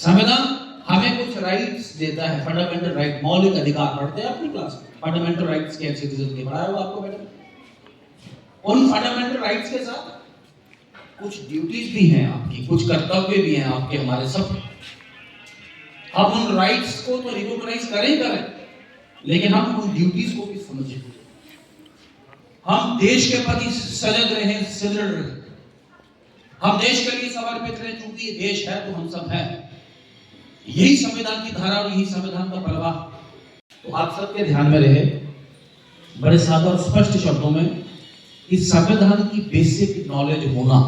संविधान हमें कुछ राइट्स देता है, फंडामेंटल राइट, मौलिक अधिकार। पढ़ते हैं अपनी क्लास में फंडामेंटल राइट्स के सिटीजन के, पढ़ाया होगा आपको मैडम। उन फंडामेंटल राइट्स के साथ कुछ ड्यूटीज भी हैं आपकी, कुछ कर्तव्य भी हैं आपके, हमारे सब। हम उन राइट्स को तो रिकॉग्नाइज करें, लेकिन हम उन ड्यूटीज को भी समझें। हम देश के प्रति सजग रहें, सजग रहें। हम देश के लिए समर्पित रहें, क्योंकि ये देश है तो हम सब हैं। यही संविधान की धारा और यही संविधान का प्रवाह। तो आप सबके ध्यान में रहे, बड़े सादा और स्पष्ट शब्दों में, इस संविधान की बेसिक नॉलेज होना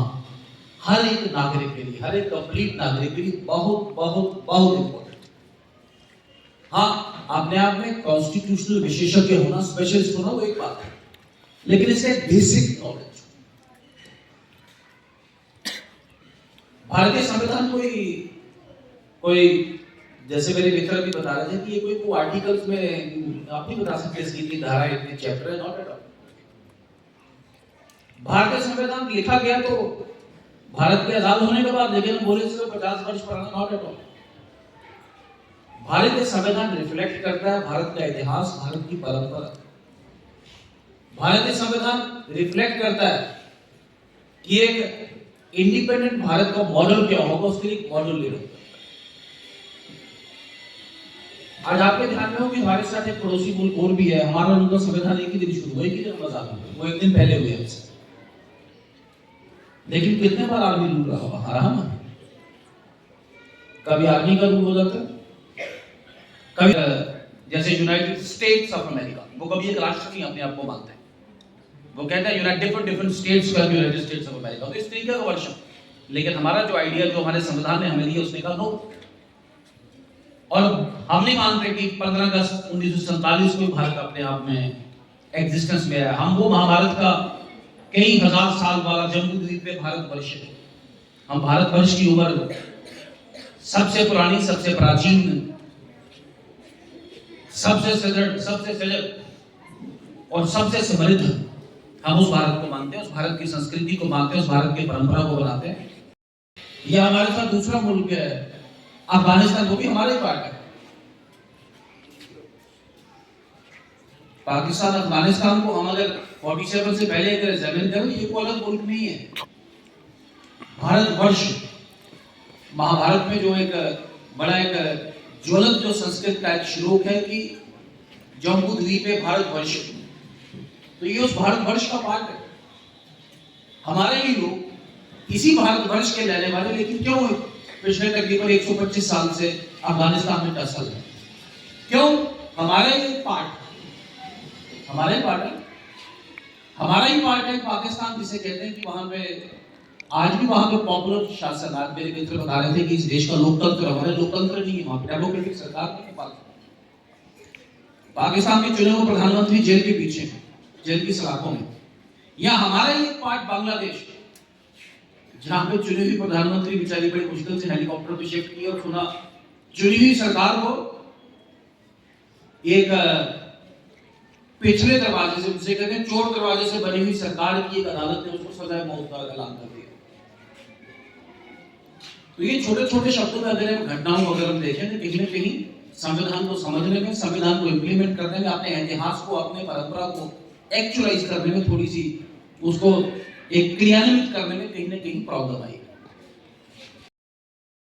हर एक नागरिक के लिए, हर एक कंप्लीट नागरिक के लिए बहुत बहुत बहुत इंपॉर्टेंट। हाँ, अपने आप में कॉन्स्टिट्यूशनल विशेषज्ञ होना, स्पेशलिस्ट होना, वो एक बात है, लेकिन इसका बेसिक नॉलेज। भारतीय संविधान कोई जैसे मेरे मित्र भी बता रहे थे कि ये कोई आर्टिकल्स में आप नहीं बता सकते इसकी इतनी धारा, इतने चैप्टर है, नॉट एट ऑल। भारतीय संविधान लिखा गया तो भारत के आजाद होने के बाद, लेकिन हम बोले सिर्फ 50 वर्ष पुराना, नॉट एट ऑल। भारतीय संविधान रिफ्लेक्ट करता है भारत का इतिहास, भारत की परंपरा। भारतीय संविधान रिफ्लेक्ट करता है कि एक इंडिपेंडेंट भारत का मॉडल क्या होगा, उसके लिए मॉडल ले रहा। आज आपके ध्यान में हो कि हमारे साथ एक पड़ोसी मुल्क और भी है, हमारा उनका संविधान एक ही दिन शुरू हुआ, एक ही दिन आजाद हुआ, वो एक दिन पहले हुए हमसे। लेकिन कितने बार आर्मी रूल रहा होगा, हरा ना? कभी आर्मी का रूल हो जाता है, कभी जैसे यूनाइटेड स्टेट्स ऑफ अमेरिका, वो कभी एक राष्ट्र नहीं अपने आप को मानते, वो कहते हैं यूनाइटेड डिफरेंट स्टेट्स का यूनाइटेड स्टेट्स ऑफ अमेरिका, तो इस तरीके का वर्षन। लेकिन हमारा जो आइडिया, जो हमारे संविधान ने हमें दिया, उसने कहा नो। और हम नहीं मानते कि 15 अगस्त 1947 को भारत अपने आप में एग्जिस्टेंस में आया। हम वो महाभारत का कई हजार साल वाला जम्बू द्वीप पे भारतवर्ष है। हम भारतवर्ष की उम्र सबसे पुरानी, सबसे प्राचीन, सबसे सजग और सबसे समृद्ध, हम उस भारत को मानते हैं, उस भारत की संस्कृति को मानते हैं, उस भारत की परंपरा को बनाते हैं। यह हमारे साथ दूसरा मुल्क है अफगानिस्तान, वो भी हमारे पार्ट है। पाकिस्तान अफगानिस्तान को हम अगर 47 से पहले अगर एग्जामिन करें, ये कोई अलग मुल्क नहीं है। भारतवर्ष, महाभारत में जो एक बड़ा एक ज्वलंत जो संस्कृत का एक श्लोक है कि जम्बू द्वीपे भारतवर्ष, तो ये उस भारतवर्ष का पार्ट है। हमारे ही लोग इसी भारतवर्ष के रहने वाले, लेकिन क्यों पिछले तकरीबन 125 साल से अफगानिस्तान में टसल है? क्यों? हमारा ही पार्ट है, हमारा ही पार्ट है पाकिस्तान, जिसे कहते हैं कि वहां पे आज भी वहां पे पॉपुलर शासन। आज मेरे मित्र बता रहे थे कि इस देश का लोकतंत्र, हमारे लोकतंत्र नहीं है, वहां पे डेमोक्रेटिक सरकार नहीं है। पाकिस्तान के चुने हुए प्रधानमंत्री जेल के पीछे, जेल की सलाखों में। या हमारा ही पार्ट बांग्लादेश, जहां पे चुनी हुई प्रधानमंत्री बेचारी बड़ी मुश्किल से हेलीकॉप्टर पे शिफ्ट की और सुना चुनी हुई सरकार को एक पिछले दरवाजे से, उसे कहते हैं चोर दरवाजे से बनी हुई सरकार की एक अदालत ने उसको सजाए मौत का ऐलान कर दिया। तो ये छोटे छोटे शब्दों में अगर हम घटनाओं को अगर हम देखें तो कहीं न कहीं संविधान को समझने में, संविधान को इम्प्लीमेंट करने में, अपने इतिहास को, अपने परंपरा को एक्चुअलाइज करने में, थोड़ी सी उसको एक क्रियान्वित करने में कहीं ना कहीं प्रॉब्लम आई।